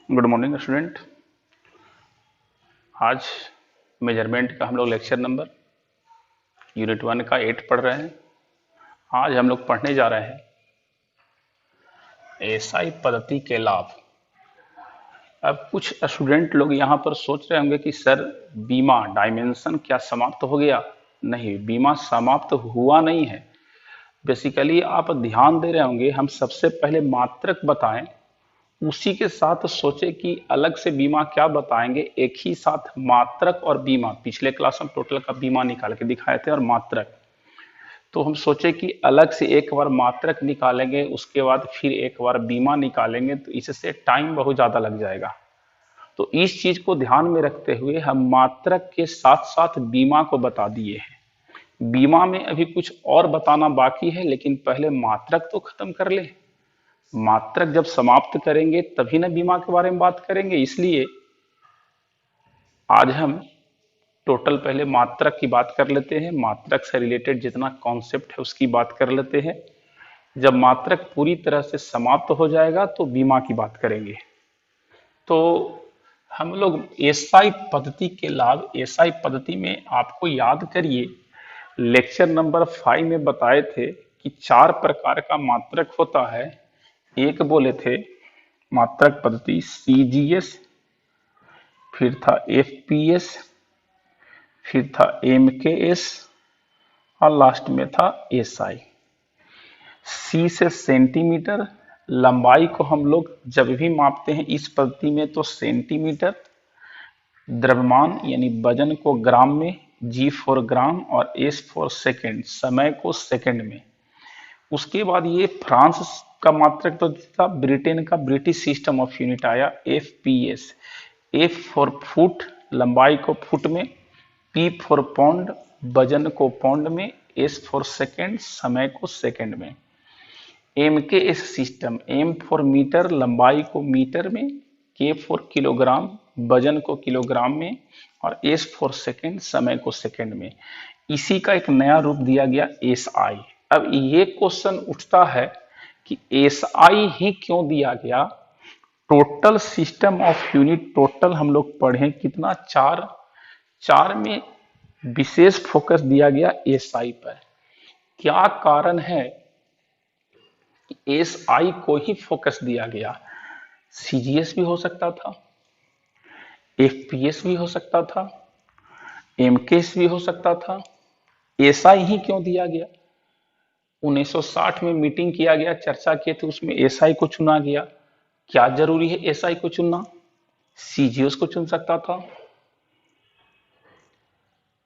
Good morning student. आज measurement का हम लोग लेक्चर नंबर यूनिट 1 का 8 पढ़ रहे हैं। आज हम लोग पढ़ने जा रहे हैं एसआई पद्धति के लाभ। अब कुछ स्टूडेंट लोग यहाँ पर सोच रहे होंगे कि सर बीमा डायमेंशन क्या समाप्त हो गया? नहीं, बीमा समाप्त हुआ नहीं है। बेसिकली आप ध्यान दे रहे होंगे, हम सबसे पहले मात्रक बताएं, उसी के साथ सोचे कि अलग से बीमा क्या बताएंगे। एक ही साथ मात्रक और बीमा, पिछले क्लास में टोटल का बीमा निकाल के दिखाए थे और मात्रक, तो हम सोचे कि अलग से एक बार मात्रक निकालेंगे, उसके बाद फिर एक बार बीमा निकालेंगे, तो इससे टाइम बहुत ज़्यादा लग जाएगा। तो इस चीज को ध्यान में रखते हुए हम मात्रक के साथ साथ बीमा को बता दिए हैं। बीमा में अभी कुछ और बताना बाकी है, लेकिन पहले मात्रक तो खत्म कर ले। मात्रक जब समाप्त करेंगे तभी ना बीमा के बारे में बात करेंगे। इसलिए आज हम टोटल पहले मात्रक की बात कर लेते हैं, मात्रक से रिलेटेड जितना कॉन्सेप्ट है उसकी बात कर लेते हैं। जब मात्रक पूरी तरह से समाप्त हो जाएगा तो बीमा की बात करेंगे। तो हम लोग एसआई पद्धति के लाभ, एसआई पद्धति में आपको याद करिए लेक्चर नंबर 5 में बताए थे कि 4 प्रकार का मात्रक होता है। एक बोले थे मात्रक पद्धति सीजीएस, फिर था एफपीएस, फिर था एमकेएस और लास्ट में था एसआई। सी से सेंटीमीटर, लंबाई को हम लोग जब भी मापते हैं इस पद्धति में तो सेंटीमीटर, द्रव्यमान यानी वजन को ग्राम में, जी फॉर ग्राम और एस फॉर सेकेंड, समय को सेकेंड में। उसके बाद ये फ्रांस का मात्रक तो था, ब्रिटेन का ब्रिटिश सिस्टम ऑफ यूनिट आया एफपीएस। एफ फॉर फुट, लंबाई को फुट में, पी फॉर पौंड, वजन को पौंड में, एस फॉर सेकेंड, समय को सेकेंड में। M K S system, M for metre, लंबाई को मीटर में, के फॉर किलोग्राम, वजन को किलोग्राम में, और एस फॉर सेकेंड, समय को सेकेंड में। इसी का एक नया रूप दिया गया एस आई। अब ये क्वेश्चन उठता है कि एस आई ही क्यों दिया गया? Total system of unit, total हम लोग पढ़े कितना, चार में विशेष फोकस दिया गया एस आई पर। क्या कारण है एस आई को ही फोकस दिया गया? सीजीएस भी हो सकता था, एफपीएस भी हो सकता था, एमकेएस भी हो सकता था। एसआई ही क्यों दिया गया? 1960 में मीटिंग किया गया, चर्चा किए थे, उसमें एसआई को चुना गया। क्या जरूरी है एसआई को चुनना? सीजीएस को चुन सकता था,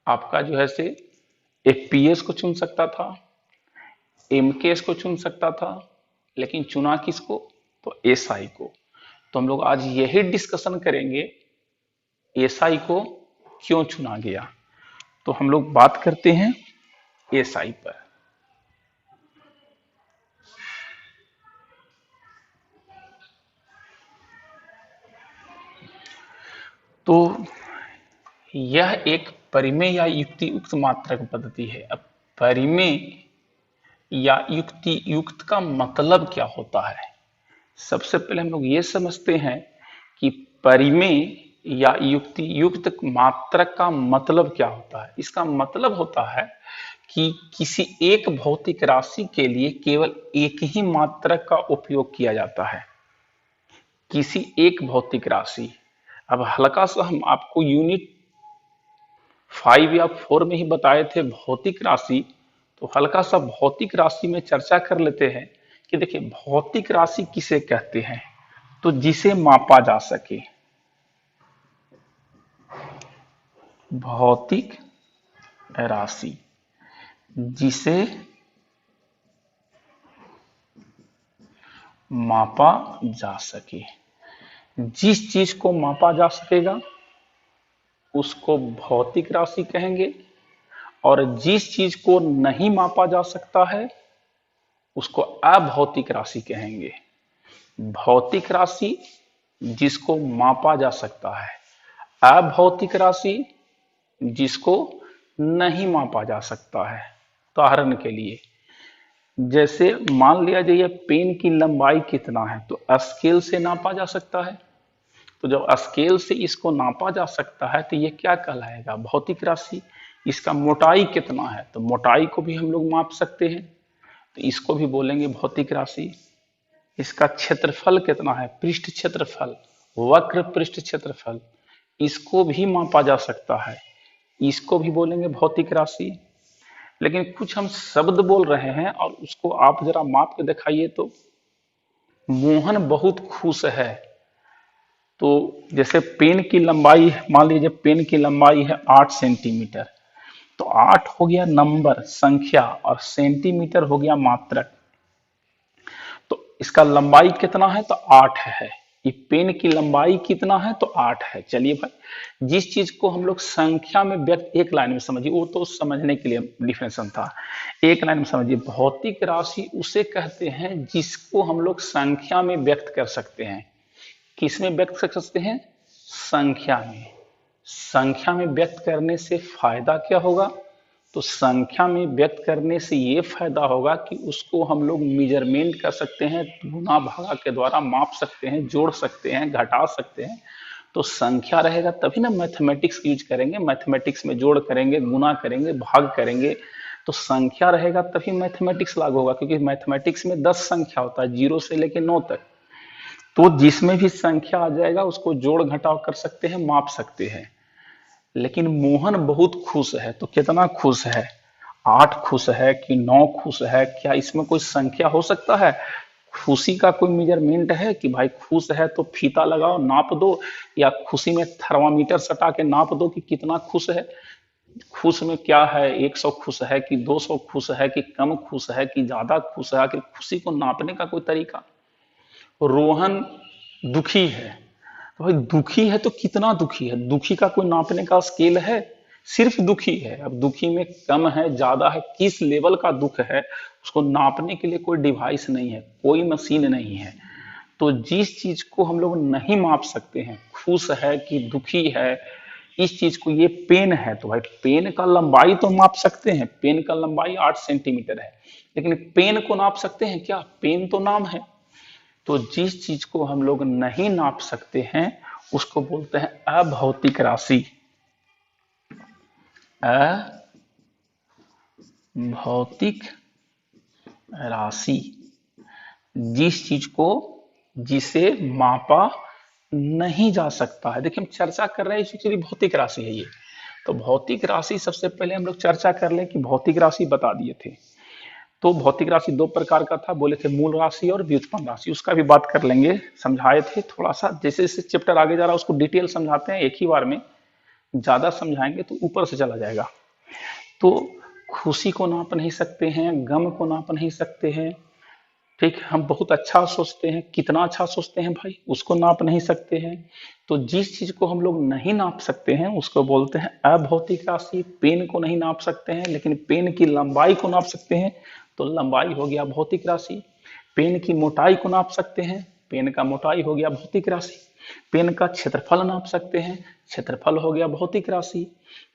आपका जो है से एफपीएस को चुन सकता था, एमकेएस को चुन सकता था, लेकिन चुना किसको? तो एसआई को। तो हम लोग आज यही डिस्कशन करेंगे एसआई को क्यों चुना गया। तो हम लोग बात करते हैं एसआई पर। तो यह एक परिमेय या युक्तियुक्त मात्रक पद्धति है। अब परिमेय या युक्ति युक्त का मतलब क्या होता है? सबसे पहले हम लोग ये समझते हैं कि परिमेय या युक्ति युक्त मात्रक का मतलब क्या होता है। इसका मतलब होता है कि किसी एक भौतिक राशि के लिए केवल एक ही मात्रक का उपयोग किया जाता है। किसी एक भौतिक राशि, अब हल्का सा हम आपको यूनिट 5 या 4 में ही बताए थे भौतिक राशि, तो हल्का सा भौतिक राशि में चर्चा कर लेते हैं कि देखिए भौतिक राशि किसे कहते हैं? तो जिसे मापा जा सके, भौतिक राशि जिसे मापा जा सके। जिस चीज को मापा जा सकेगा उसको भौतिक राशि कहेंगे, और जिस चीज को नहीं मापा जा सकता है उसको अभौतिक राशि कहेंगे। भौतिक राशि जिसको मापा जा सकता है, अभौतिक राशि जिसको नहीं मापा जा सकता है। उदाहरण के लिए जैसे मान लिया जाए पेन की लंबाई कितना है, तो स्केल से नापा जा सकता है, तो जब स्केल से इसको नापा जा सकता है तो ये क्या कहलाएगा? भौतिक राशि। इसका मोटाई कितना है तो मोटाई को भी हम लोग माप सकते हैं, तो इसको भी बोलेंगे भौतिक राशि। इसका क्षेत्रफल कितना है, पृष्ठ क्षेत्रफल, वक्र पृष्ठ क्षेत्रफल, इसको भी मापा जा सकता है, इसको भी बोलेंगे भौतिक राशि। लेकिन कुछ हम शब्द बोल रहे हैं और उसको आप जरा माप के दिखाइए। तो मोहन बहुत खुश है, तो जैसे पेन की लंबाई, मान लीजिए पेन की लंबाई है 8 सेंटीमीटर, तो 8 हो गया नंबर संख्या और सेंटीमीटर हो गया मात्रक। तो इसका लंबाई कितना है तो 8 है। ये पेन की लंबाई कितना है तो 8 है। चलिए भाई, जिस चीज को हम लोग संख्या में व्यक्त, एक लाइन में समझिए, वो तो समझने के लिए डिफिनेशन था, एक लाइन में समझिए। भौतिक राशि उसे कहते हैं जिसको हम लोग संख्या में व्यक्त कर सकते हैं। किस में व्यक्त कर सकते हैं? संख्या में। संख्या में व्यक्त करने से फायदा क्या होगा? तो संख्या में व्यक्त करने से ये फायदा होगा कि उसको हम लोग मेजरमेंट कर सकते हैं, गुना भागा के द्वारा माप सकते हैं, जोड़ सकते हैं, घटा सकते हैं। तो संख्या रहेगा तभी ना मैथमेटिक्स यूज करेंगे, मैथमेटिक्स में जोड़ करेंगे, गुना करेंगे, भाग करेंगे। तो संख्या रहेगा तभी मैथमेटिक्स लागू होगा, क्योंकि मैथमेटिक्स में 10 संख्या होता है, 0 से लेकर 9 तक। तो जिसमें भी संख्या आ जाएगा उसको जोड़ घटाव कर सकते हैं, माप सकते हैं। लेकिन मोहन बहुत खुश है, तो कितना खुश है? 8 खुश है कि 9 खुश है? क्या इसमें कोई संख्या हो सकता है? खुशी का कोई मेजरमेंट है कि भाई खुश है तो फीता लगाओ नाप दो, या खुशी में थर्मामीटर सटा के नाप दो कि कितना खुश है? खुश में क्या है, 100 खुश है कि 200 खुश है कि कम खुश है कि ज्यादा खुश है? कि खुशी को नापने का कोई तरीका? रोहन दुखी है, तो भाई दुखी है तो कितना दुखी है? दुखी का कोई नापने का स्केल है? सिर्फ दुखी है। अब दुखी में कम है, ज्यादा है, किस लेवल का दुख है, उसको नापने के लिए कोई डिवाइस नहीं है, कोई मशीन नहीं है। तो जिस चीज को हम लोग नहीं माप सकते हैं, खुश है कि दुखी है, इस चीज को, ये पेन है तो भाई पेन का लंबाई तो माप सकते हैं, पेन का लंबाई 8 सेंटीमीटर है। लेकिन पेन को नाप सकते हैं क्या? पेन तो नाम है। तो जिस चीज को हम लोग नहीं नाप सकते हैं उसको बोलते हैं अभौतिक राशि। अभौतिक राशि, जिस चीज को, जिसे मापा नहीं जा सकता है। देखिए हम चर्चा कर रहे हैं, एक्चुअली भौतिक राशि है ये। तो भौतिक राशि सबसे पहले हम लोग चर्चा कर लें कि भौतिक राशि बता दिए थे। तो भौतिक राशि 2 प्रकार का था, बोले थे मूल राशि और व्युत्पन्न राशि, उसका भी बात कर लेंगे, समझाए थे थोड़ा सा। जैसे जैसे चैप्टर आगे जा रहा है उसको डिटेल समझाते हैं एक ही बार में, ज्यादा समझाएंगे तो ऊपर से चला जाएगा। तो खुशी को नाप नहीं सकते हैं, गम को नाप नहीं सकते हैं, ठीक, हम बहुत अच्छा सोचते हैं, कितना अच्छा सोचते हैं भाई, उसको नाप नहीं सकते हैं। तो जिस चीज को हम लोग नहीं नाप सकते हैं उसको बोलते हैं अभौतिक राशि। पेन को नहीं नाप सकते हैं लेकिन पेन की लंबाई को नाप सकते हैं, तो लंबाई हो गया भौतिक राशि। पेन की मोटाई को नाप सकते हैं, पेन का मोटाई हो गया भौतिक राशि। पेन का क्षेत्रफल नाप सकते हैं, क्षेत्रफल हो गया भौतिक राशि।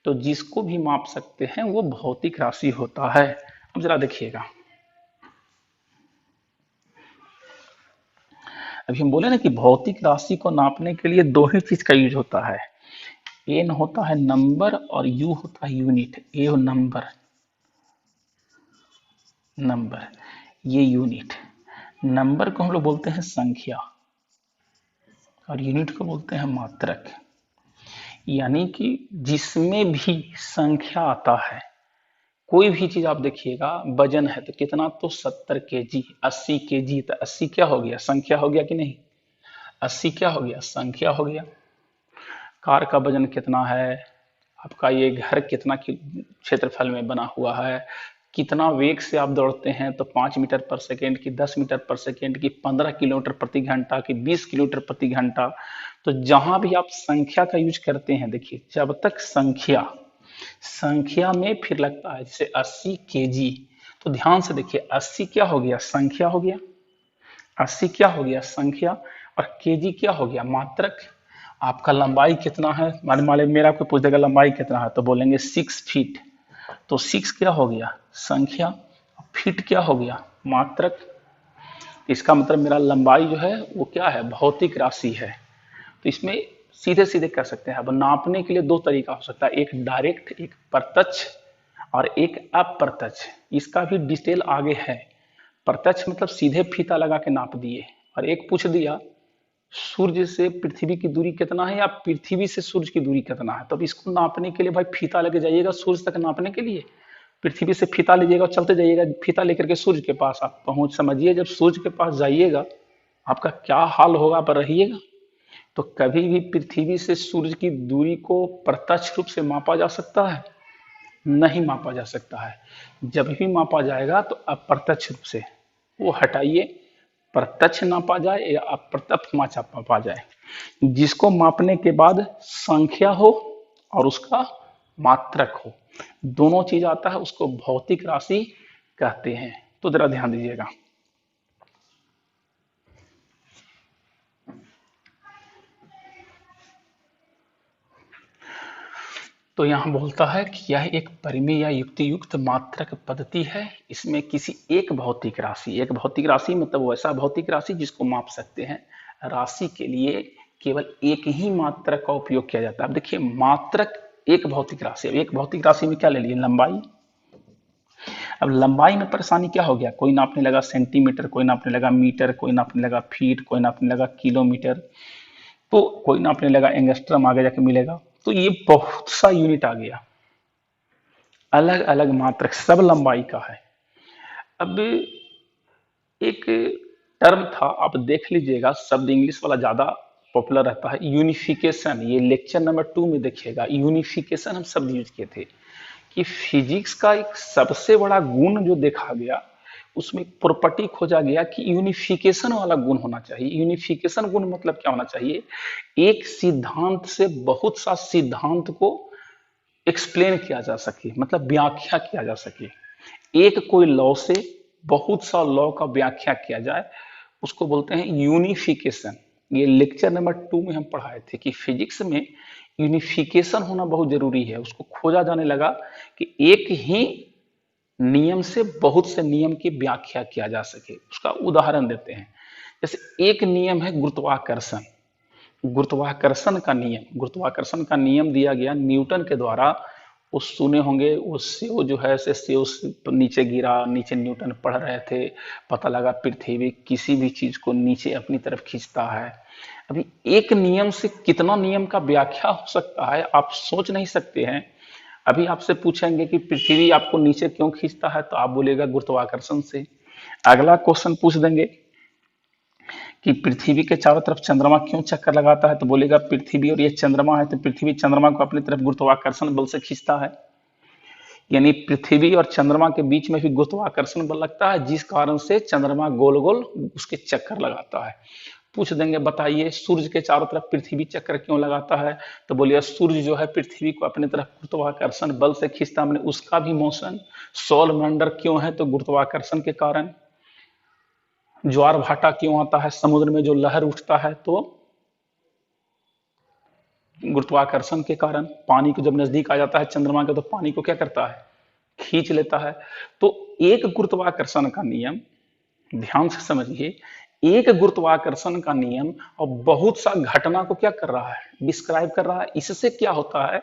तो जिसको भी माप सकते हैं वो भौतिक राशि होता है। अब जरा देखिएगा, अभी हम बोले ना कि भौतिक राशि को नापने के लिए 2 ही चीज का यूज होता है। एन होता है नंबर और यू होता है यूनिट। ए नंबर, नंबर, ये यूनिट। नंबर को हम लोग बोलते हैं संख्या और यूनिट को बोलते हैं मात्रक। यानी कि जिसमें भी संख्या आता है, कोई भी चीज आप देखिएगा, वजन है तो कितना, तो 70 केजी, 80 केजी, तो 80 क्या हो गया? संख्या हो गया कि नहीं? 80 क्या हो गया? संख्या हो गया। कार का वजन कितना है, आपका ये घर कितना क्षेत्रफल में बना हुआ है, कितना वेग से आप दौड़ते हैं, तो 5 मीटर पर सेकेंड की, 10 मीटर पर सेकेंड की, 15 किलोमीटर प्रति घंटा की, 20 किलोमीटर प्रति घंटा। तो जहां भी आप संख्या का यूज करते हैं, देखिए जब तक संख्या, संख्या में फिर लगता है, जैसे 80 केजी, तो ध्यान से देखिए 80 क्या हो गया? संख्या हो गया। 80 क्या हो गया? संख्या। और केजी क्या हो गया? मात्रक। आपका लंबाई कितना है, मान लीजिए मेरा आपको पूछ देगा लंबाई कितना है, तो बोलेंगे 6 फीट, तो 6 क्या हो गया? संख्या। फीट क्या हो गया? मात्रक। इसका मतलब मेरा लंबाई जो है वो क्या है? भौतिक राशि है। तो इसमें सीधे सीधे कर सकते हैं। अब नापने के लिए दो तरीका हो सकता है, एक डायरेक्ट, एक प्रत्यक्ष और एक अप्रत्यक्ष। इसका भी डिटेल आगे है। प्रत्यक्ष मतलब सीधे फीता लगा के नाप दिए, और एक पूछ दिया सूर्य से पृथ्वी की दूरी कितना है या पृथ्वी से सूर्य की दूरी कितना है। तो अब इसको नापने के लिए भाई फीता लेके जाइएगा सूर्य तक नापने के लिए, पृथ्वी से फीता लीजिएगा और चलते जाइएगा फीता लेकर के सूर्य के पास आप पहुंच, समझिए जब सूर्य के पास जाइएगा आपका क्या हाल होगा, आप रहिएगा। तो कभी भी पृथ्वी से सूर्य की दूरी को प्रत्यक्ष रूप से मापा जा सकता है? नहीं मापा जा सकता है। जब भी मापा जाएगा तो अप्रत्यक्ष रूप से, वो हटाइए, प्रत्यक्ष नापा जाए या अप्रत्यक्ष मापा जाए, जिसको मापने के बाद संख्या हो और उसका मात्रक हो, दोनों चीज आता है, उसको भौतिक राशि कहते हैं। तो जरा ध्यान दीजिएगा। तो यहां बोलता है कि यह एक परिमेय या युक्ति युक्त मात्रक पद्धति है। इसमें किसी एक भौतिक राशि मतलब वैसा भौतिक राशि जिसको माप सकते हैं, राशि के लिए केवल एक ही मात्रक का उपयोग किया जाता है। अब देखिए मात्रक एक भौतिक राशि, एक भौतिक राशि में क्या ले लिए, लंबाई। अब लंबाई में परेशानी क्या हो गया, कोई नापने लगा सेंटीमीटर, कोई नापने लगा मीटर, कोई नापने लगा फीट, कोई नापने लगा किलोमीटर, तो कोई नापने लगा एंगस्ट्रम आगे जाके मिलेगा। तो ये बहुत सा यूनिट आ गया, अलग अलग मात्रक, सब लंबाई का है। अब एक टर्म था, आप देख लीजिएगा, शब्द इंग्लिश वाला ज्यादा पॉपुलर रहता है, यूनिफिकेशन। ये लेक्चर नंबर 2 में देखिएगा, यूनिफिकेशन हम शब्द यूज किए थे कि फिजिक्स का एक सबसे बड़ा गुण जो देखा गया, उसमें प्रॉपर्टी खोजा गया कि यूनिफिकेशन वाला गुण होना चाहिए। यूनिफिकेशन गुण मतलब क्या होना चाहिए, एक सिद्धांत से बहुत सा सिद्धांत को एक्सप्लेन किया जा सके, मतलब व्याख्या किया जा सके। एक कोई लॉ से बहुत सा लॉ का व्याख्या किया जाए, उसको बोलते हैं यूनिफिकेशन। ये लेक्चर नंबर 2 में हम पढ़ाए थे कि फिजिक्स में यूनिफिकेशन होना बहुत जरूरी है। उसको खोजा जाने लगा कि एक ही नियम से बहुत से नियम की व्याख्या किया जा सके। उसका उदाहरण देते हैं, जैसे एक नियम है गुरुत्वाकर्षण। गुरुत्वाकर्षण का नियम दिया गया न्यूटन के द्वारा। वो सुने होंगे, वो सेव जो है सेव नीचे गिरा, नीचे न्यूटन पढ़ रहे थे, पता लगा पृथ्वी किसी भी चीज को नीचे अपनी तरफ खींचता है। अभी एक नियम से कितना नियम का व्याख्या हो सकता है आप सोच नहीं सकते हैं। अभी आपसे पूछेंगे कि पृथ्वी आपको नीचे क्यों खींचता है, तो आप बोलेगा गुरुत्वाकर्षण से। अगला क्वेश्चन पूछ देंगे कि पृथ्वी के चारों तरफ चंद्रमा क्यों चक्कर लगाता है, तो बोलेगा पृथ्वी और ये चंद्रमा है, तो पृथ्वी चंद्रमा को अपनी तरफ गुरुत्वाकर्षण बल से खींचता है। यानी पृथ्वी और चंद्रमा के बीच में भी गुरुत्वाकर्षण बल लगता है, जिस कारण से चंद्रमा गोल गोल उसके चक्कर लगाता है। पूछ देंगे बताइए सूर्य के चारों तरफ पृथ्वी चक्कर क्यों लगाता है, तो बोलिए सूर्य जो है पृथ्वी को अपनी तरफ गुरुत्वाकर्षण बल से खींचता है, उसका भी मोशन। सौरमंडल क्यों है, तो गुरुत्वाकर्षण के कारण। ज्वार भाटा क्यों आता है समुद्र में, जो लहर उठता है, तो गुरुत्वाकर्षण के कारण। पानी को जब नजदीक आ जाता है चंद्रमा के, तो पानी को क्या करता है, खींच लेता है। तो एक गुरुत्वाकर्षण का नियम, ध्यान से समझिए, एक गुरुत्वाकर्षण का नियम और बहुत सा घटना को क्या कर रहा है, डिस्क्राइब कर रहा है। इससे क्या होता है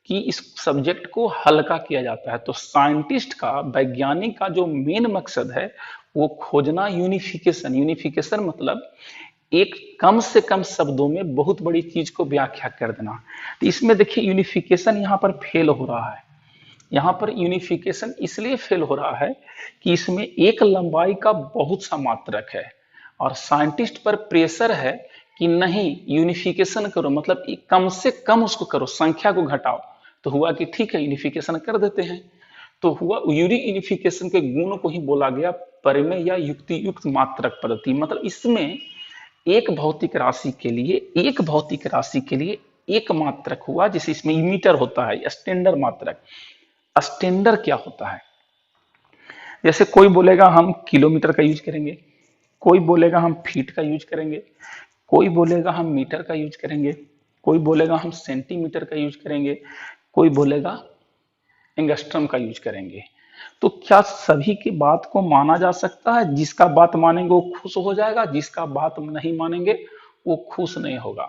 कि इस सब्जेक्ट को हल्का किया जाता है। तो साइंटिस्ट का, वैज्ञानिक का जो मेन मकसद है वो खोजना यूनिफिकेशन। यूनिफिकेशन मतलब एक कम से कम शब्दों में बहुत बड़ी चीज को व्याख्या कर देना। तो इसमें देखिए यूनिफिकेशन यहाँ पर फेल हो रहा है। यहाँ पर यूनिफिकेशन इसलिए फेल हो रहा है कि इसमें एक लंबाई का बहुत सा मात्रक है, और साइंटिस्ट पर प्रेशर है कि नहीं यूनिफिकेशन करो, मतलब कम से कम उसको करो, संख्या को घटाओ। तो हुआ कि ठीक है यूनिफिकेशन कर देते हैं। तो हुआ यूनिफिकेशन के गुण को ही बोला गया परिमेय या युक्ति युक्त मात्रक पद्धति। मतलब इसमें एक भौतिक राशि के लिए एक मात्रक हुआ, जैसे इसमें मीटर होता है, स्टैंडर्ड मात्रक। स्टैंडर्ड क्या होता है, जैसे कोई बोलेगा हम किलोमीटर का यूज करेंगे, कोई बोलेगा हम फीट का यूज करेंगे, कोई बोलेगा हम मीटर का यूज करेंगे, कोई बोलेगा हम सेंटीमीटर का यूज करेंगे, कोई बोलेगा एंगस्ट्रम का यूज करेंगे। तो क्या सभी की बात को माना जा सकता है? जिसका बात मानेंगे वो खुश हो जाएगा, जिसका बात नहीं मानेंगे वो खुश नहीं होगा।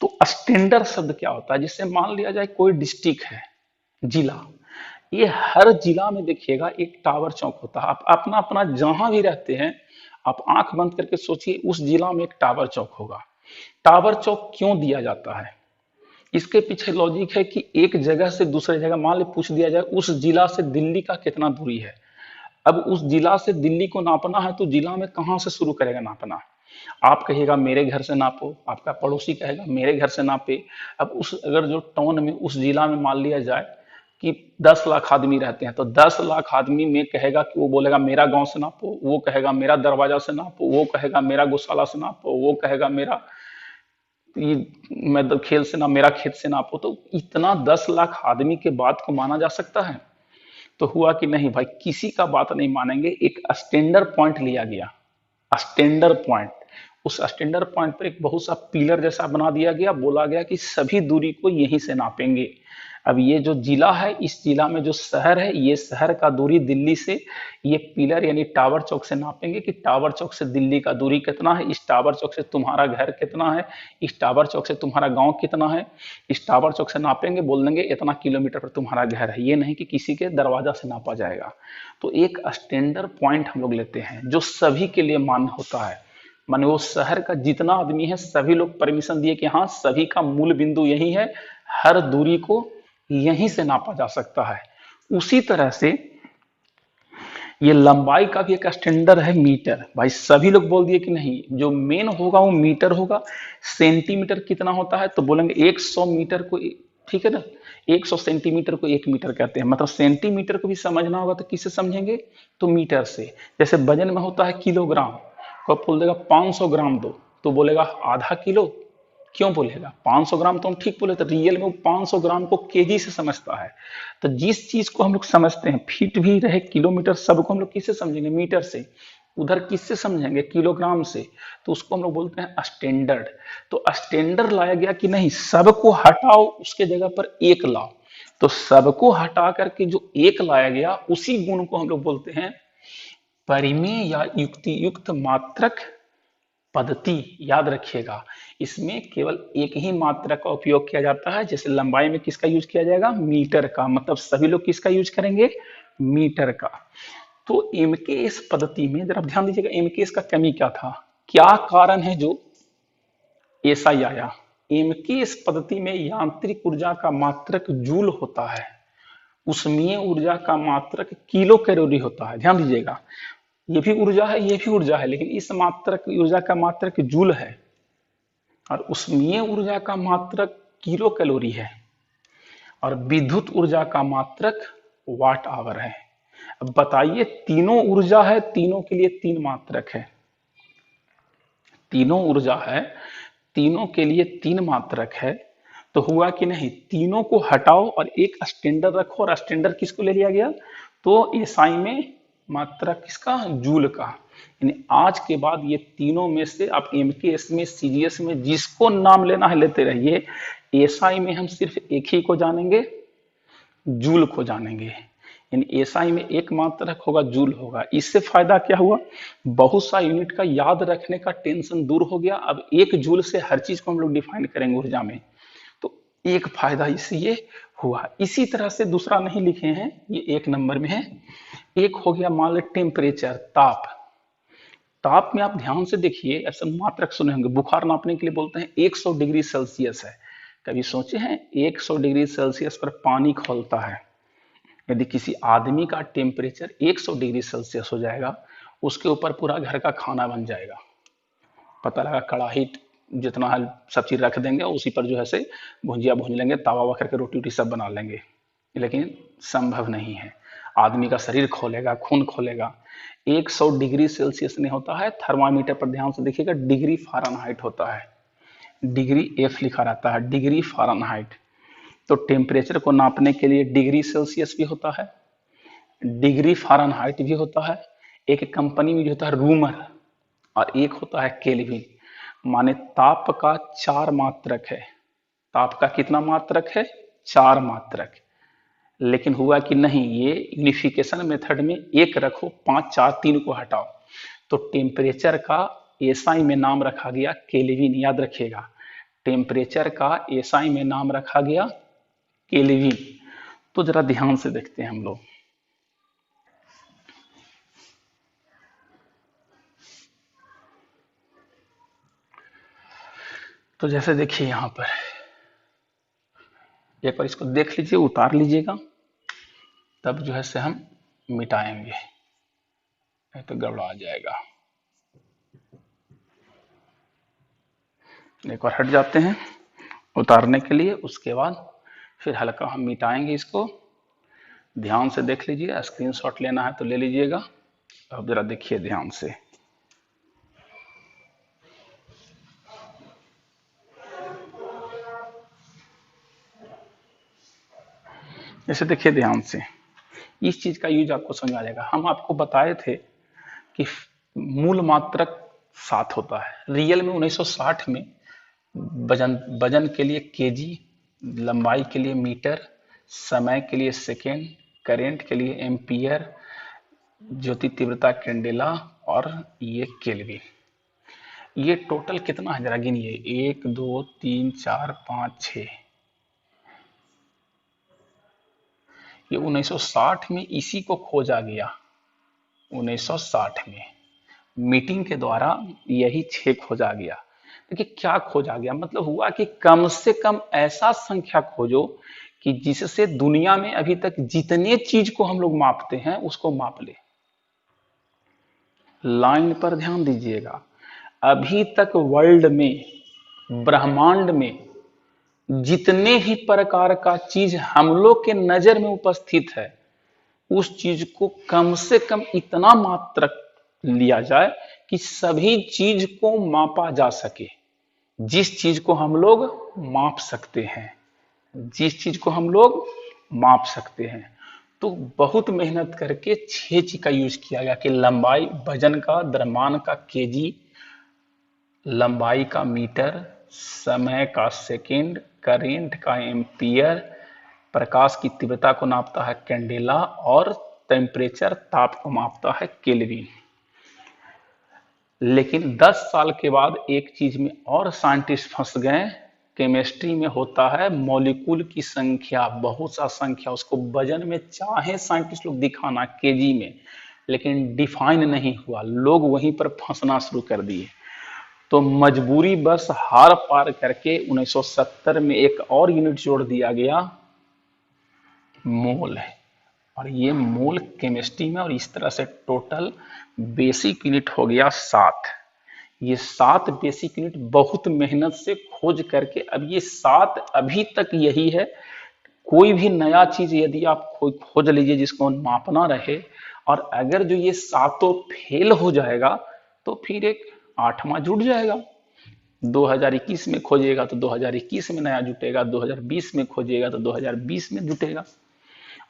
तो स्टैंडर्ड शब्द क्या होता है? जिससे मान लिया जाए कोई डिस्ट्रिक्ट है, जिला, ये हर जिला में देखिएगा एक टावर चौक होता है। आप अपना अपना जहां भी रहते हैं, आप आंख बंद करके सोचिए, उस जिला में एक टावर चौक होगा। टावर चौक क्यों दिया जाता है? इसके पीछे लॉजिक है कि एक जगह से दूसरे जगह, मान ली पूछ दिया जाए उस जिला से दिल्ली का कितना दूरी है। अब उस जिला से दिल्ली को नापना है तो जिला में कहां से शुरू करेगा नापना? आप कहिएगा मेरे घर से नापो, आपका पड़ोसी कहेगा मेरे घर से नापे। अब उस अगर जो टाउन में, उस जिला में मान लिया जाए कि 10 लाख आदमी रहते हैं, तो 10 लाख आदमी में कहेगा कि वो बोलेगा मेरा गांव से नापो, वो कहेगा मेरा दरवाजा से नापो, वो कहेगा मेरा गौशाला से नापो, वो कहेगा मेरा ये मैं खेल से ना, मेरा खेत से नापो। तो इतना 10 लाख आदमी के बात को माना जा सकता है? तो हुआ कि नहीं भाई, किसी का बात नहीं मानेंगे, एक स्टैंडर्ड पॉइंट लिया गया। स्टैंडर्ड पॉइंट, उस स्टैंडर्ड पॉइंट पर एक बहुत सा पिलर जैसा बना दिया गया, बोला गया कि सभी दूरी को यहीं से नापेंगे। अब ये जो जिला है, इस जिला में जो शहर है, ये शहर का दूरी दिल्ली से ये पिलर यानी टावर चौक से नापेंगे कि टावर चौक से दिल्ली का दूरी कितना है, इस टावर चौक से तुम्हारा घर कितना है, इस टावर चौक से तुम्हारा गांव कितना है, इस टावर चौक से नापेंगे, बोल देंगे इतना किलोमीटर पर तुम्हारा घर है। ये नहीं कि किसी के दरवाजा से नापा जाएगा। तो एक स्टैंडर्ड पॉइंट हम लोग लेते हैं जो सभी के लिए मान्य होता है। माने वो शहर का जितना आदमी है, सभी लोग परमिशन दिए कि हाँ सभी का मूल बिंदु यही है, हर दूरी को यहीं से नापा जा सकता है। उसी तरह से ये लंबाई का भी एक स्टैंडर्ड है, मीटर। भाई सभी लोग बोल दिए कि नहीं, जो मेन होगा वो मीटर होगा। सेंटीमीटर कितना होता है? तो बोलेंगे 100 मीटर को, ठीक है ना, 100 सेंटीमीटर को 1 मीटर कहते हैं। मतलब सेंटीमीटर को भी समझना होगा तो किससे समझेंगे? तो मीटर से। जैसे वजन में होता है किलोग्राम, को बोल देगा 500 ग्राम दो, तो बोलेगा आधा किलो। क्यों बोलेगा 500 ग्राम? तो हम ठीक बोले, तो रियल में वो 500 ग्राम को केजी से समझता है। तो जिस चीज को हम लोग समझते हैं, फीट भी रहे, किलोमीटर, सबको हम लोग किससे समझेंगे? मीटर से। उधर किससे समझेंगे? किलोग्राम से। तो उसको हम लोग बोलते हैं स्टैंडर्ड। तो स्टैंडर्ड लाया गया कि नहीं, सबको हटाओ, उसके जगह पर एक लाओ। तो सबको हटा करके जो एक लाया गया, उसी गुण को हम लोग बोलते हैं परिमेय या युक्ति युक्त मात्रक पद्धति। याद रखिएगा, इसमें केवल एक ही मात्रक का उपयोग किया जाता है। जैसे लंबाई में किसका यूज किया जाएगा? मीटर का। मतलब सभी लोग किसका यूज करेंगे? मीटर का। तो एमकेएस पद्धति में जरा ध्यान दीजिएगा, एमकेएस का कमी क्या था, क्या कारण है जो ऐसा ही आया? एमकेएस पद्धति में यांत्रिक ऊर्जा का मात्रक जूल होता है, उष्मीय ऊर्जा का मात्रक किलो कैलोरी होता है। ध्यान दीजिएगा, ये भी ऊर्जा है, ये भी ऊर्जा है, लेकिन इस मात्रक ऊर्जा का मात्रक जूल है और उष्मीय ऊर्जा का मात्रक किलो कैलोरी है और विद्युत ऊर्जा का मात्रक वाट आवर है। अब बताइए, तीनों ऊर्जा है, तीनों के लिए तीन मात्रक है। तीनों ऊर्जा है, तीनों के लिए तीन मात्रक है। तो हुआ कि नहीं, तीनों को हटाओ और एक स्टैंडर्ड रखो। और स्टैंडर्ड किसको ले लिया गया? तो एसआई में मात्रा किसका? जूल का। यानी आज के बाद ये तीनों में से आप एमकेएस में, सीजीएस में जिसको नाम लेना है लेते रहिए। एसआई में हम सिर्फ एक ही को जानेंगे, जूल को जानेंगे। यानी एसआई में एक मात्रक होगा, जूल होगा। इससे फायदा क्या हुआ? बहुत सा यूनिट का याद रखने का टेंशन दूर हो गया। अब एक जूल से हर चीज को हम लोग डिफाइन करेंगे ऊर्जा में। तो एक फायदा इससे ये हुआ। इसी तरह से दूसरा नहीं लिखे हैं, ये एक नंबर में है। एक हो गया मान लो टेम्परेचर, ताप। ताप में आप ध्यान से देखिए, ऐसा मात्रक सुने होंगे, बुखार नापने के लिए बोलते हैं 100 डिग्री सेल्सियस है। कभी सोचे हैं 100 डिग्री सेल्सियस पर पानी खौलता है? यदि किसी आदमी का टेम्परेचर 100 डिग्री सेल्सियस हो जाएगा, उसके ऊपर पूरा घर का खाना बन जाएगा। पता लगा कढ़ाई जितना है सब चीज रख देंगे, उसी पर जो है से भुंजिया भून लेंगे, तावा वा करके रोटी वोटी सब बना लेंगे। लेकिन संभव नहीं है। आदमी का शरीर खोलेगा, खून खोलेगा। 100 डिग्री सेल्सियस नहीं होता है, थर्मामीटर पर ध्यान से देखिएगा डिग्री फ़ारेनहाइट होता है। डिग्री एफ लिखा रहता है, डिग्री फ़ारेनहाइट। तो टेम्परेचर को नापने के लिए डिग्री सेल्सियस भी होता है, डिग्री फ़ारेनहाइट भी होता है। एक कंपनी में जो होता है रूमर, और एक होता है केल्विन। माने ताप का 4 मात्रक है। ताप का कितना मात्रक है? 4 मात्रक। लेकिन हुआ कि नहीं, ये यूनिफिकेशन मेथड में एक रखो, 5 4 3 को हटाओ। तो टेम्परेचर का एसआई में नाम रखा गया केल्विन। याद रखिएगा, टेम्परेचर का एसआई में नाम रखा गया केल्विन। तो जरा ध्यान से देखते हैं हम लोग। तो जैसे देखिए यहां पर एक बार इसको देख लीजिए, उतार लीजिएगा, तब जो है से हम मिटाएंगे, नहीं तो गड़बड़ा जाएगा। एक बार हट जाते हैं उतारने के लिए, उसके बाद फिर हल्का हम मिटाएंगे इसको। ध्यान से देख लीजिए, स्क्रीनशॉट लेना है तो ले लीजिएगा। अब जरा देखिए ध्यान से। जैसे देखिए ध्यान से, इस चीज का यूज आपको समझ आ जाएगा। हम आपको बताए थे कि मूल मात्रक 7 होता है। रियल में 1960 में वजन वजन के लिए केजी, लंबाई के लिए मीटर, समय के लिए सेकेंड, करेंट के लिए एम्पियर, ज्योति तीव्रता कैंडेला, और ये केल्विन। ये टोटल कितना है जरा गिनिए, 1 2 3 4 5 6। ये 1960 में इसी को खोजा गया। 1960 में मीटिंग के द्वारा यही 6 खोजा गया। देखिए क्या खोजा गया, मतलब हुआ कि कम से कम ऐसा संख्या खोजो कि जिससे दुनिया में अभी तक जितने चीज को हम लोग मापते हैं उसको माप ले। लाइन पर ध्यान दीजिएगा, अभी तक वर्ल्ड में, ब्रह्मांड में जितने भी प्रकार का चीज हम लोग के नजर में उपस्थित है, उस चीज को कम से कम इतना मात्रक लिया जाए कि सभी चीज को मापा जा सके। जिस चीज को हम लोग माप सकते हैं, जिस चीज को हम लोग माप सकते हैं, तो बहुत मेहनत करके 6 चीज का यूज किया गया कि लंबाई, वजन का, द्रव्यमान का केजी, लंबाई का मीटर, समय का सेकेंड, करेंट का एम्पियर, प्रकाश की तीव्रता को नापता है कैंडेला, और टेम्परेचर, ताप को मापता है केल्विन। लेकिन 10 साल के बाद एक चीज में और साइंटिस्ट फंस गए। केमिस्ट्री में होता है मॉलिक्यूल की संख्या, बहुत सा संख्या, उसको वजन में चाहे साइंटिस्ट लोग दिखाना केजी में, लेकिन डिफाइन नहीं हुआ। लोग वहीं पर फंसना शुरू कर दिए। तो मजबूरी बस हार पार करके 1970 में एक और यूनिट जोड़ दिया गया, मोल है। और ये मोल केमिस्ट्री में, और इस तरह से टोटल बेसिक यूनिट हो गया 7। ये 7 बेसिक यूनिट बहुत मेहनत से खोज करके, अब ये 7 अभी तक यही है। कोई भी नया चीज यदि आप खोज लीजिए जिसको मापना रहे, और अगर जो ये 7 फेल हो जाएगा तो फिर एक 8वां जुट जाएगा। 2021 में खोजिएगा तो 2021 में नया जुटेगा, 2020 में खोजिएगा तो 2020 में जुटेगा।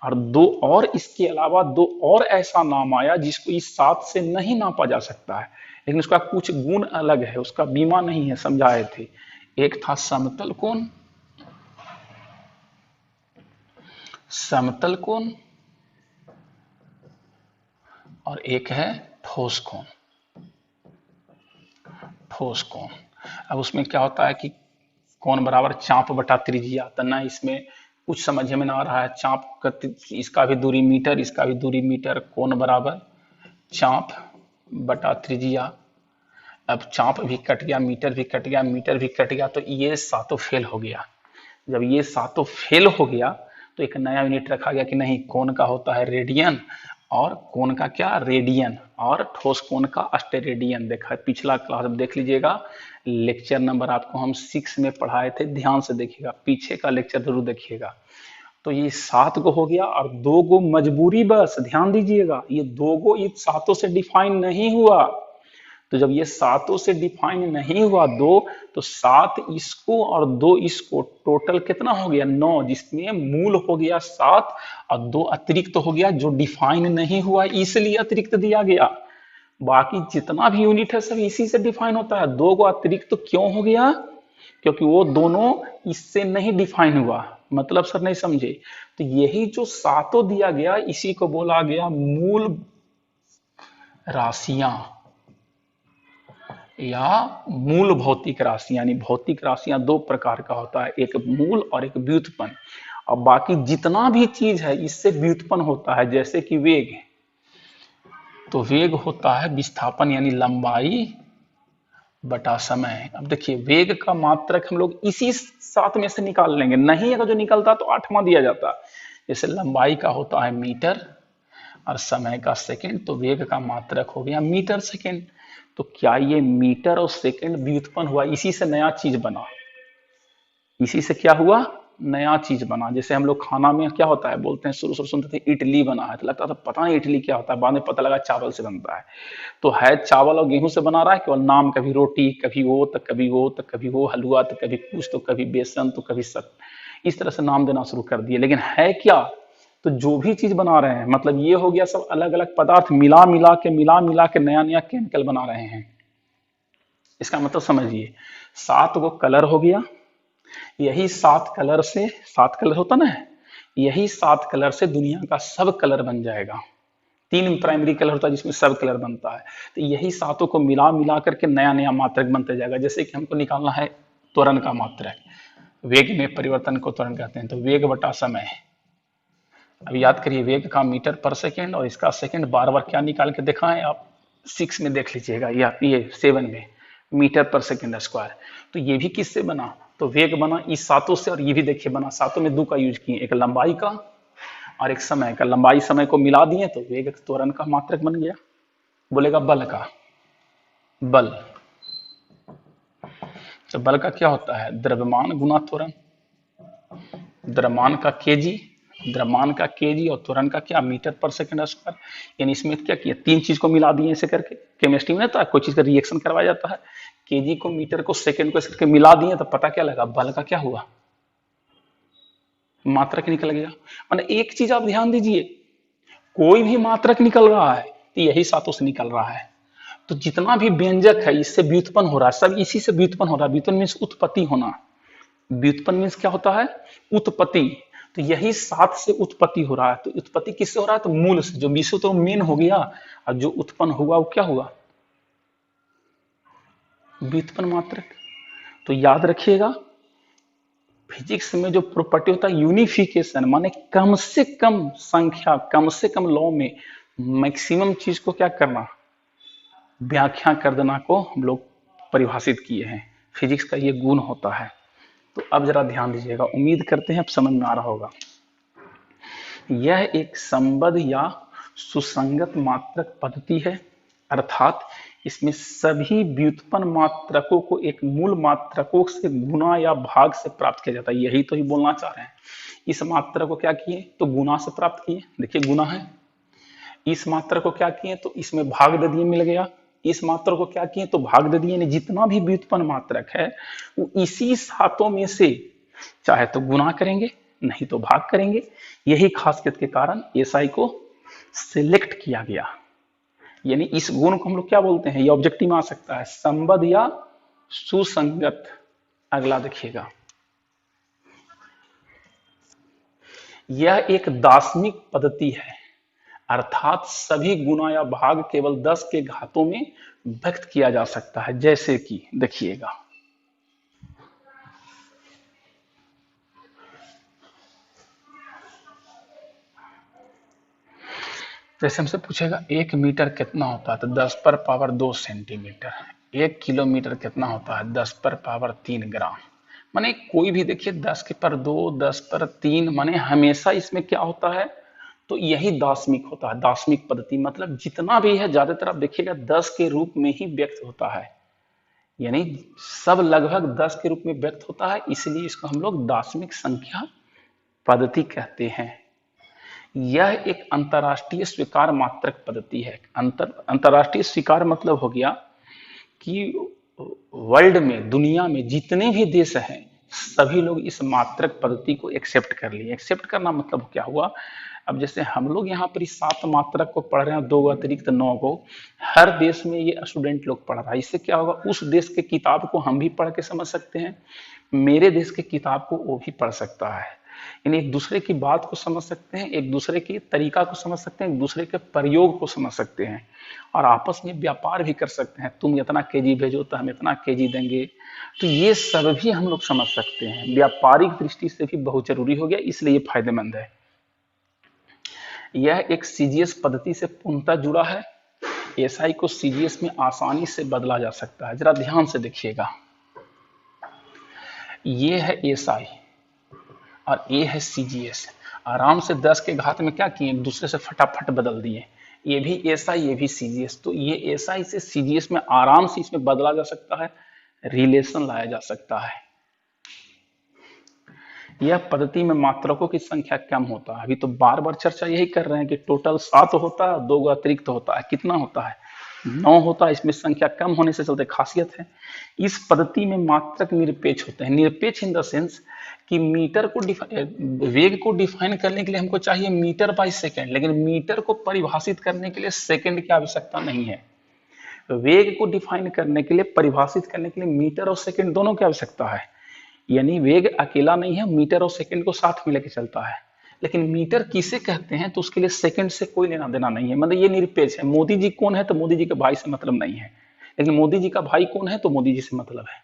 और दो और इसके अलावा 2 और ऐसा नाम आया जिसको इस 7 से नहीं नापा जा सकता है, लेकिन उसका कुछ गुण अलग है, उसका बीमा नहीं है, समझाए थे। एक था समतल कोण, समतल कोण, और एक है ठोस कोण। ठोस कोण, अब उसमें क्या होता है कि कोण बराबर चाप बटा त्रिज्या। तो ना इसमें कुछ समझ में ना आ रहा है, चाप का इसका भी दूरी मीटर, इसका भी दूरी मीटर, कोण बराबर चाप बटा त्रिज्या। अब चाप भी कट गया, मीटर भी कट गया, मीटर भी कट गया, तो ये 7 फेल हो गया। जब ये 7 फेल हो गया तो एक नया यूनिट रखा गया कि नहीं, कोण का होता है रेडियन, और कोण का क्या, रेडियन, और ठोस कोण का अस्टेरेडियन। देखा पिछला क्लास देख लीजिएगा, लेक्चर नंबर आपको हम 6 में पढ़ाए थे, ध्यान से देखिएगा, पीछे का लेक्चर जरूर देखिएगा। तो ये 7 गो हो गया, और 2 गो मजबूरी, बस ध्यान दीजिएगा, ये 2 गो ये 7 से डिफाइन नहीं हुआ। तो जब ये 7 से डिफाइन नहीं हुआ 2, तो 7 इसको और 2 इसको, टोटल कितना हो गया 9, जिसमें मूल हो गया 7 और 2 अतिरिक्त हो गया जो डिफाइन नहीं हुआ, इसलिए अतिरिक्त दिया गया। बाकी जितना भी यूनिट है सब इसी से डिफाइन होता है। 2 को अतिरिक्त तो क्यों हो गया, क्योंकि वो दोनों इससे नहीं डिफाइन हुआ। मतलब सर नहीं समझे, तो यही जो 7 दिया गया इसी को बोला गया मूल राशियां। या मूल भौतिक राशि, यानी भौतिक राशियां दो प्रकार का होता है, एक मूल और एक व्युत्पन्न। और बाकी जितना भी चीज है इससे व्युत्पन्न होता है, जैसे कि वेग, तो वेग होता है विस्थापन यानी लंबाई बटा समय। अब देखिए वेग का मात्रक हम लोग इसी 7 में से निकाल लेंगे, नहीं अगर जो निकलता तो 8वां दिया जाता। जैसे लंबाई का होता है मीटर और समय का सेकंड, तो वेग का मात्रक हो गया मीटर सेकंड। तो क्या ये मीटर और सेकंड व्युत्पन्न हुआ, इसी से नया चीज बना, इसी से क्या हुआ नया चीज बना। जैसे हम लोग खाना में क्या होता है बोलते हैं, शुरू शुरू सुनते थे इडली बना है, तो लगता था पता नहीं इडली क्या होता है, बाद में पता लगा चावल से बनता है। तो है चावल और गेहूं से बना रहा है केवल नाम, कभी रोटी, कभी वो तो कभी वो तो कभी वो हलवा, तो कभी कुछ, तो कभी बेसन, तो कभी सत, इस तरह से नाम देना शुरू कर दिए। लेकिन है क्या, तो जो भी चीज बना रहे हैं मतलब ये हो गया सब अलग अलग पदार्थ मिला मिला के नया नया केमिकल बना रहे हैं। इसका मतलब समझिए 7 गो कलर हो गया, यही 7 कलर से, 7 कलर होता ना, यही 7 कलर से दुनिया का सब कलर बन जाएगा। 3 प्राइमरी कलर होता है जिसमें सब कलर बनता है, तो यही सातों को मिला मिला करके नया नया मात्रक बनते जाएगा। जैसे कि हमको निकालना है त्वरण का मात्रक, वेग में परिवर्तन को त्वरण कहते हैं, तो वेग बटा समय। अब याद करिए वेग का मीटर पर सेकेंड और इसका सेकेंड, बार बार क्या निकाल के देखा है आप 6 में देख लीजिएगा या ये 7 में, मीटर पर सेकेंड स्क्वायर। तो ये भी किससे बना, तो वेग बना इस सातों से, और ये भी देखिए बना, सातों में 2 का यूज किए, एक लंबाई का और एक समय का। लंबाई समय को मिला दिए तो वेग त्वरण का मात्रक बन गया। बोलेगा बल का, बल, तो बल का क्या होता है द्रव्यमान गुना त्वरण, द्रव्यमान का केजी, द्रव्यमान का केजी और त्वरण का क्या मीटर पर सेकंड स्क्वायर। यानी इसमें क्या किया, 3 चीज को मिला दिए ऐसे करके। केमिस्ट्री में तो कोई चीज का रिएक्शन करवाया जाता है, केजी को मीटर को सेकंड को ऐसे करके मिला दिए तो पता क्या लगा, बल का क्या हुआ मात्रक निकल गया। माने एक चीज आप ध्यान दीजिए, कोई भी मात्रक निकल रहा है तो यही सातों से निकल रहा है। तो जितना भी व्यंजक है इससे व्युत्पन्न हो रहा है, सब इसी से व्युत्पन्न हो रहा है। व्युत्पन्न मीन्स उत्पत्ति होना, व्युत्पन्न मीन्स क्या होता है उत्पत्ति। तो यही 7 से उत्पत्ति हो रहा है। तो उत्पत्ति किससे हो रहा है, तो मूल से, जो विश्व तो मेन हो गया, और जो उत्पन्न हुआ वो क्या हुआ व्युत्पन्न मात्रक। तो याद रखिएगा फिजिक्स में जो प्रॉपर्टी होता है यूनिफिकेशन, माने कम से कम संख्या, कम से कम लॉ में मैक्सिमम चीज को क्या करना, व्याख्या कर देना को हम लोग परिभाषित किए हैं। फिजिक्स का ये गुण होता है। तो अब जरा ध्यान दीजिएगा, उम्मीद करते हैं अब समझ में आ रहा होगा। यह एक संबद्ध या सुसंगत मात्रक पद्धति है, अर्थात इसमें सभी व्युत्पन्न मात्रकों को एक मूल मात्रकों से गुना या भाग से प्राप्त किया जाता है। यही तो ही बोलना चाह रहे हैं। इस मात्रक को क्या किए, तो गुना से प्राप्त किए, देखिए गुना है। इस मात्रक को क्या किए, तो इसमें भाग दे दिए, मिल गया। इस मात्रक को क्या किए, तो भाग दे दिए। जितना भी व्युत्पन्न मात्रक है वो इसी सातों में से चाहे तो गुना करेंगे नहीं तो भाग करेंगे। यही खासियत के कारण एसआई को सिलेक्ट किया गया। यानी इस गुण को हम लोग क्या बोलते हैं, ये ऑब्जेक्टिव में आ सकता है, संबद्ध या सुसंगत। अगला देखिएगा, यह एक दार्शनिक पद्धति है, अर्थात सभी गुना या भाग केवल 10 के घातों में व्यक्त किया जा सकता है। जैसे कि देखिएगा, जैसे हमसे पूछेगा 1 मीटर कितना होता है, तो 10 पर पावर 2 सेंटीमीटर। 1 किलोमीटर कितना होता है, 10 पर पावर 3 ग्राम। माने कोई भी देखिए 10 के पर 2, 10 पर 3, माने हमेशा इसमें क्या होता है, तो यही दार्शनिक होता है। दार्शनिक पद्धति मतलब जितना भी है ज्यादातर आप देखिएगा 10 के रूप में ही व्यक्त होता है, यानी सब लगभग 10 के रूप में व्यक्त होता है, इसलिए इसको हम लोग दार्शनिक संख्या पद्धति कहते हैं। यह एक अंतरराष्ट्रीय स्वीकार मात्रक पद्धति है। अंतरराष्ट्रीय स्वीकार मतलब हो गया कि वर्ल्ड में, दुनिया में जितने भी देश हैं सभी लोग इस मात्रक पद्धति को एक्सेप्ट कर लिए। एक्सेप्ट करना मतलब क्या हुआ, अब जैसे हम लोग यहाँ पर इस 7 मात्रक को पढ़ रहे हैं, 2 अतिरिक्त 9 को हर देश में ये स्टूडेंट लोग पढ़ रहा है। इससे क्या होगा, उस देश के किताब को हम भी पढ़ के समझ सकते हैं, मेरे देश के किताब को वो भी पढ़ सकता है। यानी एक दूसरे की बात को समझ सकते हैं, एक दूसरे की तरीका को समझ सकते हैं, एक दूसरे के प्रयोग को समझ सकते हैं और आपस में व्यापार भी कर सकते हैं। तुम इतना केजी भेजो तो हम इतना केजी देंगे, तो ये सब भी हम लोग समझ सकते हैं। व्यापारिक दृष्टि से भी बहुत जरूरी हो गया, इसलिए ये फायदेमंद है। यह एक सीजीएस पद्धति से पूर्णतः जुड़ा है। एसआई को सीजीएस में आसानी से बदला जा सकता है। जरा ध्यान से देखिएगा, ये है एसआई और ये है सीजीएस। आराम से 10 के घात में क्या किए, एक दूसरे से फटाफट बदल दिए। ये भी एसआई, ये भी सीजीएस। तो ये एसआई से सीजीएस में आराम से इसमें बदला जा सकता है, रिलेशन लाया जा सकता है। यह पद्धति में मात्रकों की संख्या कम होता है। अभी तो बार बार चर्चा यही कर रहे हैं कि टोटल 7 होता है, 2 अतिरिक्त होता है। कितना होता है? 9 होता है। इसमें संख्या कम होने से चलते खासियत है। इस पद्धति में मात्रक निरपेक्ष होते हैं। निरपेक्ष इन द सेंस कि मीटर को वेग को डिफाइन करने के लिए हमको चाहिए मीटर बाई सेकेंड, लेकिन मीटर को परिभाषित करने के लिए सेकेंड की आवश्यकता नहीं है। वेग को डिफाइन करने के लिए, परिभाषित करने के लिए मीटर और सेकेंड दोनों की आवश्यकता है। यानी वेग अकेला नहीं है, मीटर और सेकंड को साथ में लेकर चलता है। लेकिन मीटर किसे कहते हैं, तो उसके लिए सेकंड से कोई लेना देना नहीं है। मतलब ये निरपेक्ष है। मोदी जी कौन है, तो मोदी जी के भाई से मतलब नहीं है। लेकिन मोदी जी का भाई कौन है, तो मोदी जी से मतलब है।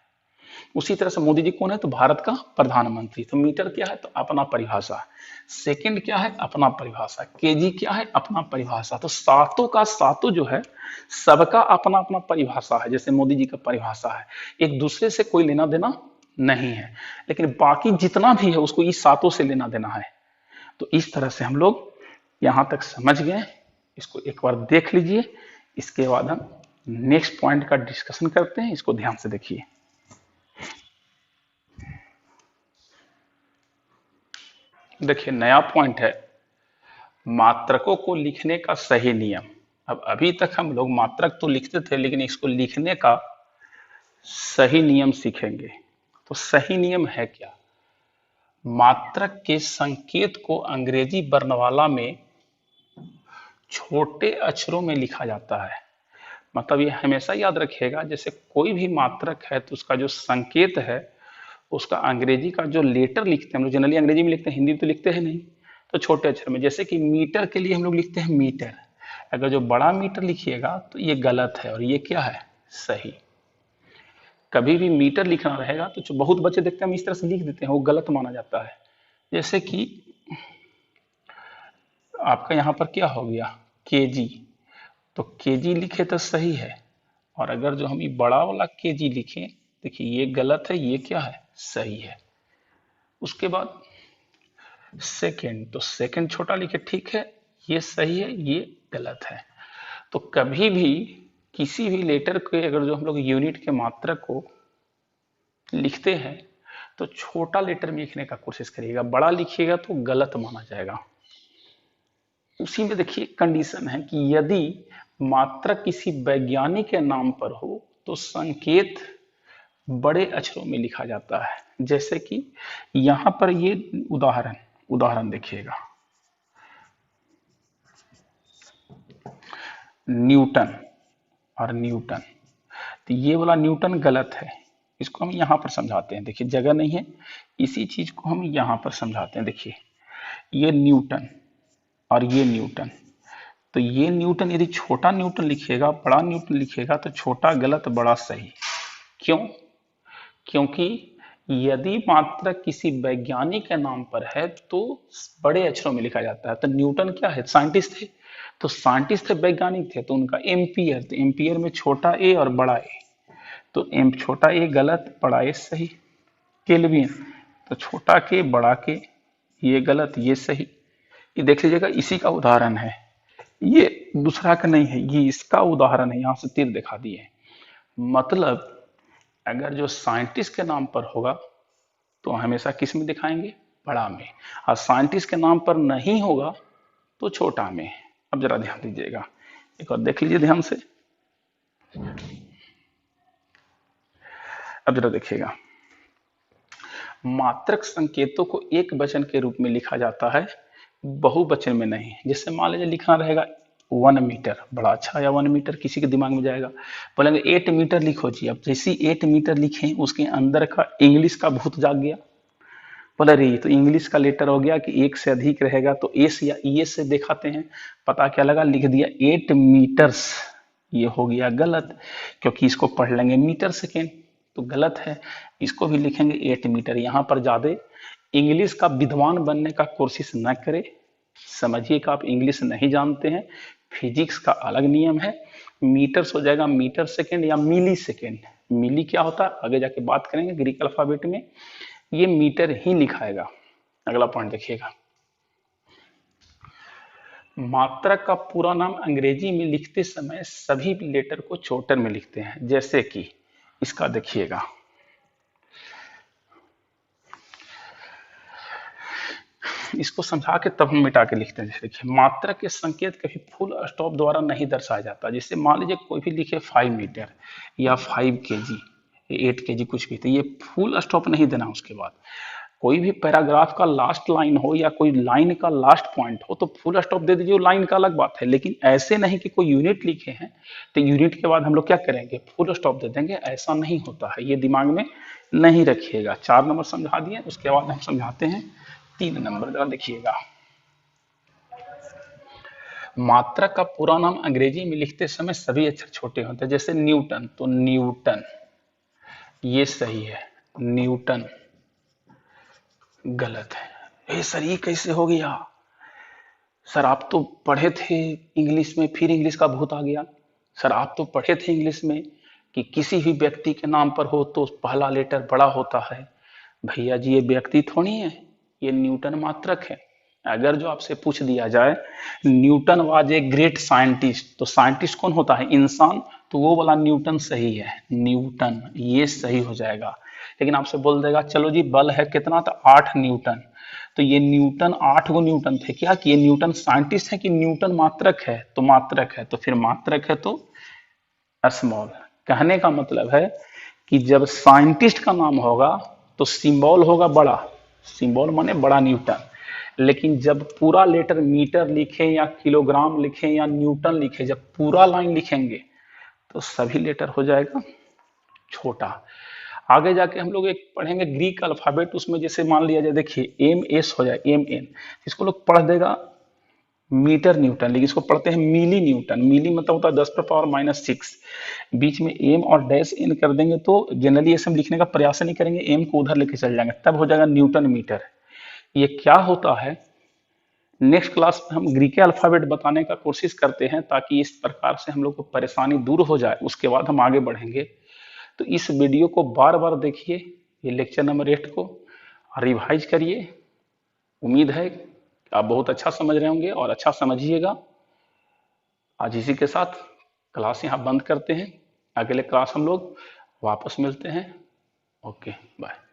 उसी तरह से मोदी जी कौन है, तो भारत का प्रधानमंत्री। तो मीटर क्या है, तो अपना परिभाषा। सेकंड क्या है, अपना परिभाषा। केजी क्या है, अपना परिभाषा। तो सातों का सातों जो है, सबका अपना अपना परिभाषा है। जैसे मोदी जी का परिभाषा है, एक दूसरे से कोई लेना देना नहीं है। लेकिन बाकी जितना भी है उसको इस सातों से लेना देना है। तो इस तरह से हम लोग यहां तक समझ गए। इसको एक बार देख लीजिए, इसके बाद हम नेक्स्ट पॉइंट का डिस्कशन करते हैं। इसको ध्यान से देखिए। देखिए, नया पॉइंट है मात्रकों को लिखने का सही नियम। अब अभी तक हम लोग मात्रक तो लिखते थे, लेकिन इसको लिखने का सही नियम सीखेंगे। तो सही नियम है क्या? मात्रक के संकेत को अंग्रेजी वर्णमाला में छोटे अक्षरों में लिखा जाता है। मतलब ये हमेशा याद रखिएगा, जैसे कोई भी मात्रक है तो उसका जो संकेत है, उसका अंग्रेजी का जो लेटर लिखते हैं, हम लोग जनरली अंग्रेजी में लिखते हैं, हिंदी में तो लिखते हैं नहीं, तो छोटे अक्षर में। जैसे कि मीटर के लिए हम लोग लिखते हैं मीटर। अगर जो बड़ा मीटर लिखिएगा तो ये गलत है और ये क्या है, सही। कभी भी मीटर लिखना रहेगा तो जो बहुत बच्चे देखते हैं हम इस तरह से लिख देते हैं, वो गलत माना जाता है। जैसे कि आपका यहाँ पर क्या हो गया, केजी, तो केजी लिखे तो सही है। और अगर जो हम ये बड़ा वाला केजी लिखें, देखिए ये गलत है, ये क्या है, सही है। उसके बाद सेकंड, तो सेकंड छोटा लिखे, ठीक है, ये सही है, ये गलत है। तो कभी भी किसी भी लेटर के अगर जो हम लोग यूनिट के मात्रक को लिखते हैं तो छोटा लेटर में लिखने का कोशिश करिएगा। बड़ा लिखिएगा तो गलत माना जाएगा। उसी में देखिए कंडीशन है कि यदि मात्रक किसी वैज्ञानिक के नाम पर हो तो संकेत बड़े अक्षरों में लिखा जाता है। जैसे कि यहां पर ये उदाहरण देखिएगा, न्यूटन और न्यूटन। तो ये वाला न्यूटन गलत है, इसको हम यहां पर समझाते हैं। देखिए जगह नहीं है, इसी चीज को हम यहां पर समझाते हैं। देखिए ये न्यूटन और ये न्यूटन, तो ये न्यूटन यदि छोटा न्यूटन लिखिएगा, बड़ा न्यूटन लिखिएगा तो छोटा गलत, बड़ा सही। क्यों? क्योंकि यदि मात्रक किसी वैज्ञानिक के नाम पर है तो बड़े अक्षरों में लिखा जाता है। तो न्यूटन क्या है, साइंटिस्ट थे। तो साइंटिस्ट थे, वैज्ञानिक थे, तो उनका एम्पियर, तो एम्पियर में छोटा ए और बड़ा ए, तो एम छोटा ए गलत, बड़ा ए सही। केल्विन, तो छोटा के बड़ा के, ये गलत, ये सही। ये देख लीजिएगा, इसी का उदाहरण है, ये दूसरा का नहीं है, ये इसका उदाहरण है। यहां से तीर दिखा दिए। मतलब अगर जो साइंटिस्ट के नाम पर होगा तो हमेशा किस में दिखाएंगे, बड़ा में। और साइंटिस्ट के नाम पर नहीं होगा तो छोटा में। अब जरा ध्यान दीजिएगा, एक और देख लीजिए ध्यान से। अब जरा देखिएगा, मात्रक संकेतों को एक वचन के रूप में लिखा जाता है, बहुवचन में नहीं। जैसे मान लीजिए लिखना रहेगा 1 मीटर, बड़ा अच्छा, या 1 मीटर किसी के दिमाग में जाएगा, बोलेंगे 8 मीटर लिखो जी। अब जैसे 8 मीटर लिखें, उसके अंदर का इंग्लिश का भूत जाग गया, बोले अरे ये तो इंग्लिश का लेटर हो गया कि एक से अधिक रहेगा तो एस या ई से दिखाते हैं। पता क्या लगा, लिख दिया 8 मीटर्स। ये हो गया गलत, क्योंकि इसको पढ़ लेंगे मीटर सेकेंड, तो गलत है। इसको भी लिखेंगे 8 मीटर। यहाँ पर ज्यादा इंग्लिश का विद्वान बनने का कोशिश न करें। समझिए कि आप इंग्लिश नहीं जानते हैं, फिजिक्स का अलग नियम है। मीटर्स हो जाएगा मीटर सेकेंड या मिली सेकेंड। मिली क्या होता है आगे जाके बात करेंगे ग्रीक अल्फाबेट में, ये मीटर ही लिखाएगा। अगला पॉइंट देखिएगा, मात्रक का पूरा नाम अंग्रेजी में लिखते समय सभी लेटर को छोटर में लिखते हैं। जैसे कि इसका देखिएगा, इसको समझा के तब हम मिटा के लिखते हैं। जैसे देखिए, मात्रक के संकेत कभी फुल स्टॉप द्वारा नहीं दर्शाया जाता। जैसे मान लीजिए कोई भी लिखे 5 मीटर या 5 केजी, 8 केजी कुछ भी, तो ये फुल स्टॉप नहीं देना। उसके बाद कोई भी पैराग्राफ का लास्ट लाइन हो या कोई लाइन का लास्ट पॉइंट हो तो फुल स्टॉप दे दीजिए, लाइन का अलग बात है। लेकिन ऐसे नहीं कि कोई यूनिट लिखे हैं तो यूनिट के बाद हम लोग क्या करेंगे, फुल स्टॉप दे देंगे, ऐसा नहीं होता है। ये दिमाग में नहीं रखिएगा। 4 नंबर समझा दिए, उसके बाद हम समझाते हैं 3 नंबर। जरा देखिएगा, मात्रक का पूरा नाम अंग्रेजी में लिखते समय सभी अक्षर छोटे होते हैं। जैसे न्यूटन, तो न्यूटन ये सही है, न्यूटन गलत है। सर ये कैसे हो गया, सर आप तो पढ़े थे इंग्लिश में, फिर इंग्लिश का भूत आ गया। सर आप तो पढ़े थे इंग्लिश में कि किसी भी व्यक्ति के नाम पर हो तो पहला लेटर बड़ा होता है। भैया जी ये व्यक्ति थोड़ी है, ये न्यूटन मात्रक है। अगर जो आपसे पूछ दिया जाए Newton was a great scientist, तो साइंटिस्ट कौन होता है, इंसान, तो वो वाला न्यूटन सही है, न्यूटन ये सही हो जाएगा। लेकिन आपसे बोल देगा चलो जी बल है कितना, तो 8 न्यूटन, तो ये न्यूटन 8 गो न्यूटन थे क्या, कि ये न्यूटन साइंटिस्ट है कि न्यूटन मात्रक है, तो मात्रक है, तो फिर मात्रक है तो स्मॉल। कहने का मतलब है कि जब साइंटिस्ट का नाम होगा तो सिंबल होगा बड़ा, सिंबल माने बड़ा न्यूटन। लेकिन जब पूरा लेटर मीटर लिखे या किलोग्राम लिखे या न्यूटन लिखे, जब पूरा लाइन लिखेंगे तो सभी लेटर हो जाएगा छोटा। आगे जाके हम लोग एक पढ़ेंगे ग्रीक अल्फाबेट, उसमें जैसे मान लिया जाए, देखिए एम एस हो जाए, एम एन, इसको लोग पढ़ देगा मीटर न्यूटन, लेकिन इसको पढ़ते हैं मिली न्यूटन। मिली मतलब होता है 10⁻⁻⁶। बीच में एम और डैश एन कर देंगे तो जनरली ऐसे हम लिखने का प्रयास नहीं करेंगे, एम को उधर लेके चल जाएंगे, तब हो जाएगा न्यूटन मीटर। ये क्या होता है, नेक्स्ट क्लास में हम ग्रीक अल्फाबेट बताने का कोशिश करते हैं ताकि इस प्रकार से हम लोग को परेशानी दूर हो जाए, उसके बाद हम आगे बढ़ेंगे। तो इस वीडियो को बार बार देखिए, ये लेक्चर नंबर 8 को रिवाइज करिए। उम्मीद है कि आप बहुत अच्छा समझ रहे होंगे और अच्छा समझिएगा। आज इसी के साथ क्लास यहाँ बंद करते हैं, अगले क्लास हम लोग वापस मिलते हैं। Okay bye.